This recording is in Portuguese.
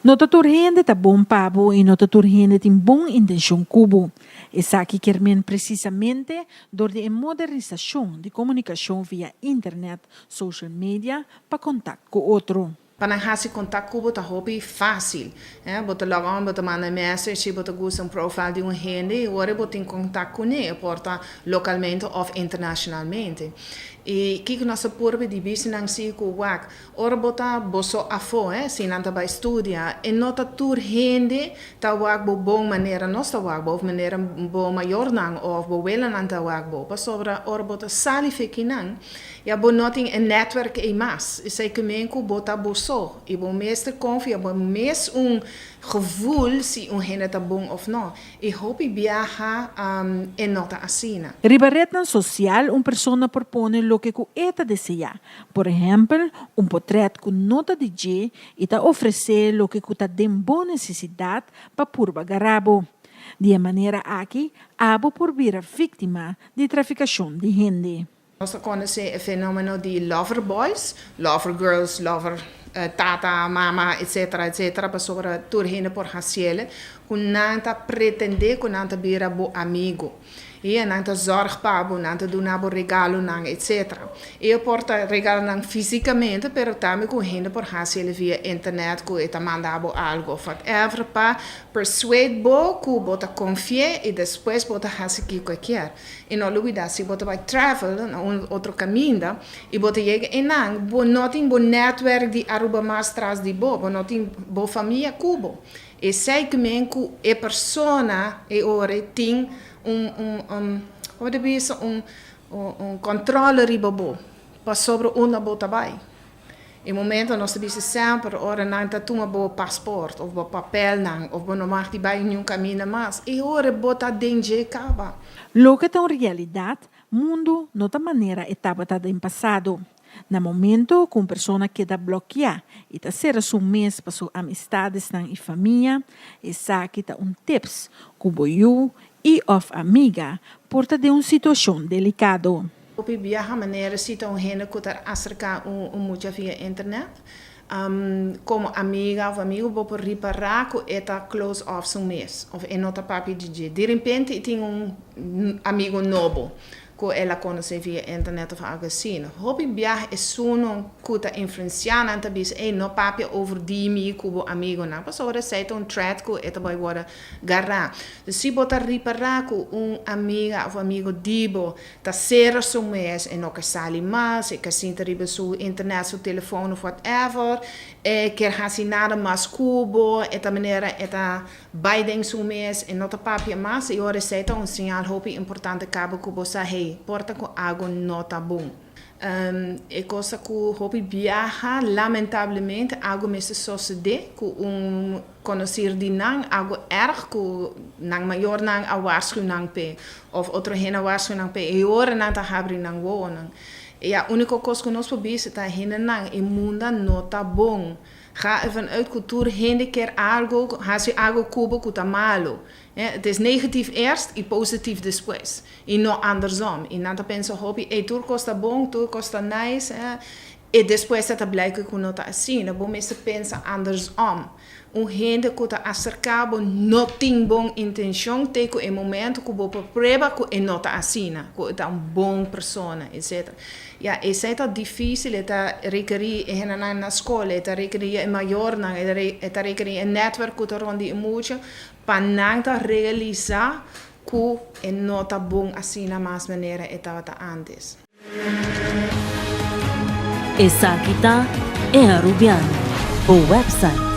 Nota turhende ta bom pabo e nota turhende tem bom intenção cubo. Essa aqui quermen precisamente door de modernização de comunicação via internet, social media, para contato com outro. Para hasi contact com bota hobby fácil, bota logon, bota manda message, bota gusta um profile de gente e agora bota em contato com ele, porta localmente ou internacionalmente. E que nós porbe de business si com wak, ora bota boso afo, se nanta vai estudar, e nota tur gente ta wak bo bom maneira nós ta wak bo maneira bo maior nang of bo wela nanta wak bo, pas sobra ora bota sali fekinang, ja bo noting een netwerk e mas, is sei kemenku bota boso, e bo meester confia, bo mes gevoel se gente tá bom ou não. E hope viaja en nota asina. Ribarretan social, persona propone lo que esta desea. Por ejemplo, portrait com nota de G e ta oferecer lo que ta den boa necessidade para purba garabo. De maneira aqui, abo por vir a vítima de traficação de gente. Nós conhecemos o fenômeno de lover boys, lover girls, lover tata, mama, etc, etc, para sobre turhine por hasiele, com nanta pretender com nanta bira bo amigo. E nanta zorg pabo, nanta do nabo regalo nang, etc. E porta regalo nang fisicamente, pero também com gente por hasiele via internet, com eta mandabo algo, whatever, para persuade bo, com bota confie e depois bota hasiki qualquer. E não olvida se bota vai travel, outro caminho, e bota chega e nang, bo noting bo netwerk de Aruba Mastras de bo noting bo família cubo. E sei que menku e persona e ore ting controle ribobo para sobre uma bota vai. Em momento nós temos sempre ora não tá tuma bo passport of bo papel não of bo não mag die bij nenhum caminho mais e ora bota dengue cava. Lo que tá uma realidade, mundo nota maneira etapa tá em passado. No momento que uma pessoa queda bloqueada e tá ser um mês para suas amistades e família, essa aqui tá tips que boiu e of amiga porta de uma situação delicada. Op viaja maneira se tá gente que tá acerca muito via internet. Como amiga ou amigo vou por reparar que eta close off mês of em outra papi de repente tem amigo novo que ela conhece via internet of algo assim. Hobby viaja é suno que tá influenciando anta bis no papi over die mi kubo amigo na pas ora sei thread que eta vai agora garra. Se botar reparar que amiga ou amigo dibo tá ser so mês e no que sali mais e que sinta ribe su internet su telefone of whatever e quer hasi nada mais kubo eta maneira eta baiding su mês e nota papi mais e ora sei sinal hobby importante cabo kubo sa hey porta com água nota bom. É coisa que hobby viaja, lamentavelmente, algo mesmo sucede com conhecer de nang, algo erg, que nang maior nang a waarschuw nang pe, of outro hena waarschuw nang pe, e ora nang ta habri nang wonen. E a única coisa que nós podemos é que hena nang, e mundo nota bom. Ga ervan uit cultuur heen keer algo, hace algo cubo que está malo. Het is negatief eerst e positief depois. E não andersom. E não pensa hobby, tudo costa bom, tudo costa nice. E depois está blijken que não está assim. Bom, mensen pensa andersom. Gente que está acercado, não tem boa intenção, tem que em momento que você prova que não está assim, que é uma boa pessoa, etc. Ja, isso é difícil, é requerir na escola, é requerir maior, é requerir netwerk que está rondando muito, para não realizar que não está bom assim na mais maneira que estava antes. Essa aqui é a Rubiano, o website